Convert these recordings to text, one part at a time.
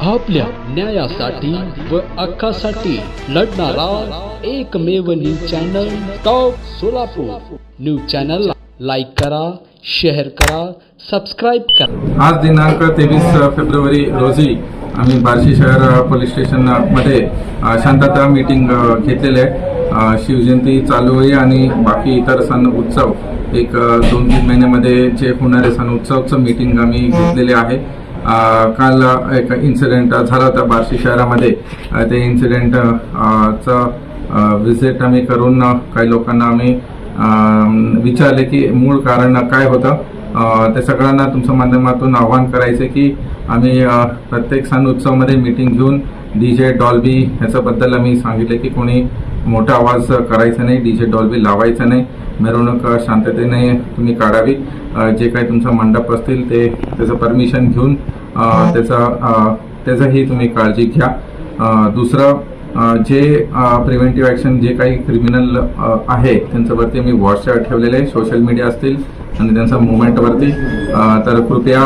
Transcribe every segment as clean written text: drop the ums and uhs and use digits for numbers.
आपल्या न्यायासाठी व हक्कासाठी लढणारा एकमेव news channel top Solapur. News चॅनलला लाईक करा, शेअर करा, सबस्क्राईब करा। आज दिनांक 23 फेब्रुवारी रोजी आम्ही बार्शी शहर पोलीस स्टेशन मध्ये शांतता मीटिंग घेतलेले आहे। शिवजयंती चालू आहे आणि बाकी इतर सण उत्सव एक 2-3 महिन्यामध्ये जे होणारे सण उत्सवचं मीटिंग आम्ही घेतलेले आहे। काल एक इन्सिडेंट झाला होता बार्शी शहरामध्ये। ते इन्सिडेंट चा विजिट आम्ही करून काही लोकांना आम्ही विचारले की मूळ कारण काय होतं। ते सगळ्यांना तुमच्या माध्यमातून आवाहन करायचे की आम्ही प्रत्येक सण उत्सवमध्ये मीटिंग घेऊन डीजे डॉल्बी ह्याच्याबद्दल आम्ही सांगितले की कोणी मोठा आवाज करायचा नाही, डीजे डॉल्बी लावायचा नाही, मिरवणूक शांततेने तुम्ही काढावी। जे काही तुमचा मंडप असतील ते त्याचं परमिशन घेऊन त्याचाही तुम्ही काळजी घ्या। दुसरं जे प्रिव्हेंटिव्ह ॲक्शन जे काही क्रिमिनल आहे त्यांच्यावरती मी वॉच ठेवलेले आहे, सोशल मीडिया असतील आणि त्यांच्या मुवमेंटवरती। तर कृपया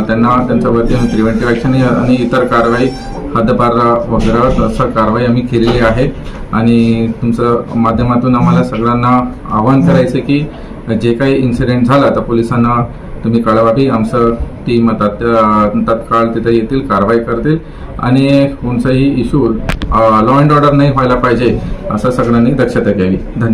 त्यांच्यावरती आम्ही प्रिव्हेंटिव्ह ॲक्शन आणि इतर कारवाई हद्दपार वगैरे तसं कारवाई आम्ही केलेली आहे। आणि तुमचं माध्यमातून आम्हाला सगळ्यांना आवाहन करायचं की जे काही इन्सिडेंट झाला तर पोलिसांना तुम्ही कळवावी। आमचं टीम तत्काळ तिथे येतील, कारवाई करतील आणि कोणताही इश्यू लॉ अँड ऑर्डर नाही व्हायला पाहिजे असं सगळ्यांनी दक्षता घ्यावी। धन्यवाद।